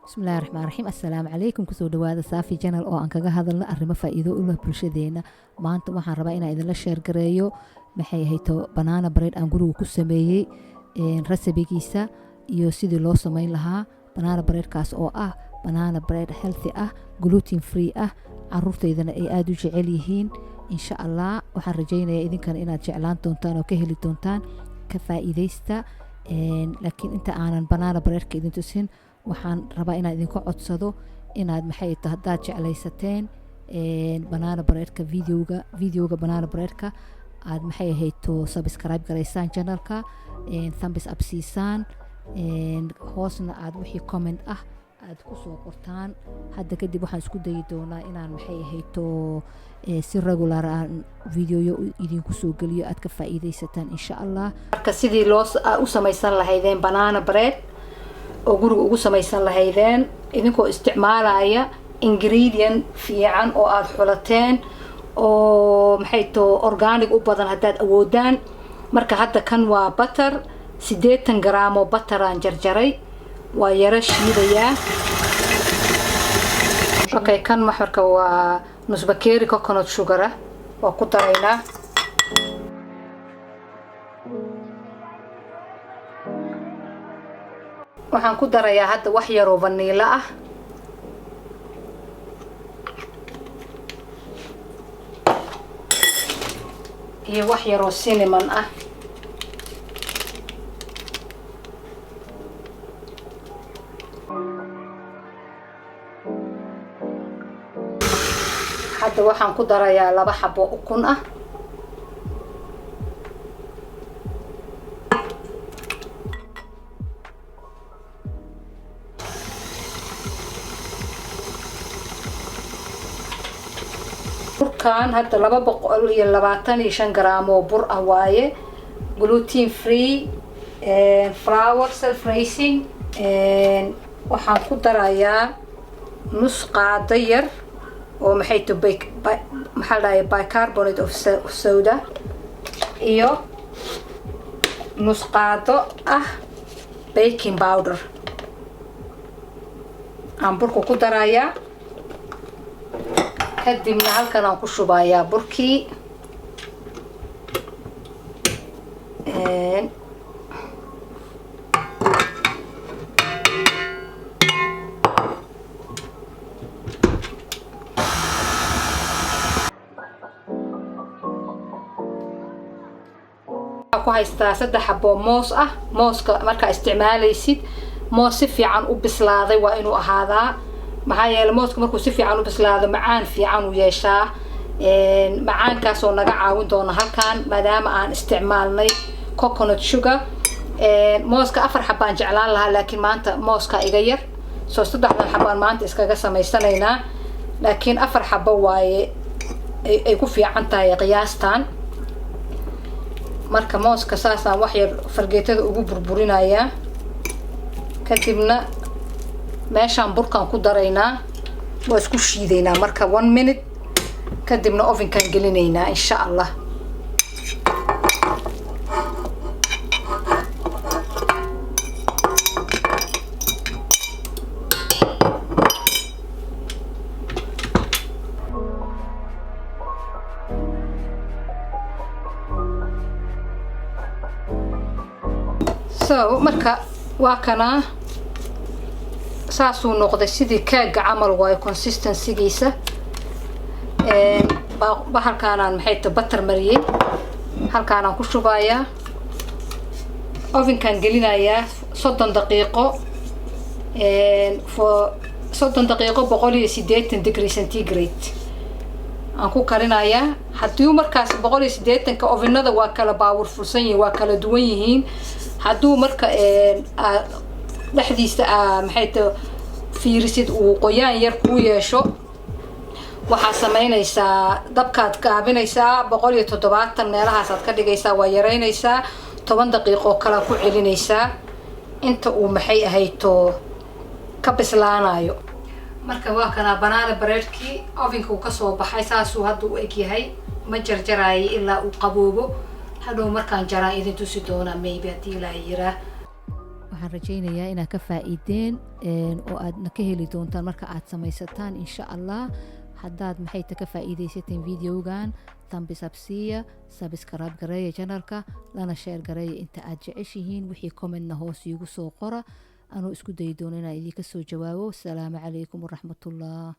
bismillahi raxmaan raxiim assalaamu calaykum kusoo dhawaada saafi janal oo aan kaga hadalno arrimo faa'iido u leh bulshadeena. maanta waxaan rabaa inaan idinla sheergareeyo maxay ahayto banaana bread aan guriga ku sameeyey resebigiisa iyo sidii loo samayn lahaa banaana breadkaas oo ah banaana bread healthy ah, gluten free ah, caruurtaydana ay aada u jecel yihiin. insha allah waxaan rajaynayaa idinkana inaad jeclaan doontaan oo ka heli doontaan ka faa'iidaysta. laakiin inta aanan banaana breadka idin tusin waxaan rabaa inaan idinku codsado inaad maxay tahay haddaad jeclaysateen banaana breadka videoga banaana breadka aad maxay ahayto subscribe garaysaan channelka, thumbs up siisaan, hoosna aad wixii comment ah aad ku soo qortaan. hadda kadib waxaan isku dayi doonaa inaan maxay ahayto si regular aan videoyo idinku soo geliyo aad ka faa'iidaysataan insha allah. marka sidii loo u samaysan lahaydeen banaana bread oo guriga ugu samaysan lahaydeen idinkoo isticmaalaya ingredient fiican oo aad xulateen oo maxay too organic u badan haddaad awoodaan. marka hadda kan waa butter 80 gram oo butter aan jarjaray, waa yara shiidayaa. okay, kan marka waa nus bakeeri coconut sugar ah, waa ku daraynaa. waxaan ku darayaa hadda wax yar oo vanilla ah, iyo wax yar oo cinnamon ah. hadda waxaan ku darayaa 2 xabo ukun ah. burkaan hadda 225 gram oo bur ah waaye, gluten free, flour self raising. waxaan ku darayaa nus qaado yar oo maxay to bicarbonate of soda iyo nus qaado ah baking powder aan burka ku darayaa. kadibna halkan aan ku shubayaa burkii. ku haystaa 3 xabo moos ah. mooska markaa isticmaalaysid moos si fiican u bislaaday waa inuu ahaadaa, maxaa yeelay mooska markuu si fiican u bislaado macaan fiican u yeeshaa. macaankaas oo naga caawin doona halkan maadaama aan isticmaalnay coconut sugar. mooska 4 xabaan jeclaan lahaa laakiin maanta mooska iga yar, soo 3 xabaan maanta iskaga samaysanaynaa. laakiin 4 xabo waaye ay ku fiican tahay qiyaastan. marka mooska saasaan wax yar fargeetada ugu burburinayaa. kadibna meeshaan burkaan ku daraynaa, waa isku shiidaynaa marka 1 minute. kadibna ovenkaan gelinaynaa insha allah. so marka waa kana saasuu noqday sidii keega camal waayo consistencygiisa. halkaanaan maxay tahay butter mariyay, halkaanaan ku shubayaa. ovenkaan gelinayaa 30 daqiiqo, 30 daqiiqo 180 degree centigrade aan ku karinayaa. haddii markaas 180 ovenada waa kala powerfulsan yihiin, waa kala duwan yihiin. hadduu marka dhexdiisa maxay tahay fiirisid uu qoyaan yar ku yeesho, waxaa samaynaysaa dabkaad gaabinaysaa 170 meelahaasaad ka dhigaysaa, waa yaraynaysaa 10 daqiiqo kala ku celinaysaa inta uu maxay ahayto ka bislaanayo. marka waa kana banaana breadkii ovenka uu ka soo baxay, saasuu hadda u eg yahay. ma jarjaraayo ilaa uu qaboobo. hadhow markaan jaraan idin tusi doonaa maybe haddii ilaahay yiraa. waxaan rajaynayaa inaad ka faa'iideen oo aadna ka heli doontaan marka aad samaysataan insha allah. haddaad maxay ta ka faa'iidaysateen videogan thumbs up siiya, subscribe gareeya channelka, lana share gareeya inta aad jeceshihiin. wixii commentna hoos iigu soo qora, anuu isku dayi doono inaan idinka soo jawaabo. asalaamu calaykum waraxmatullah.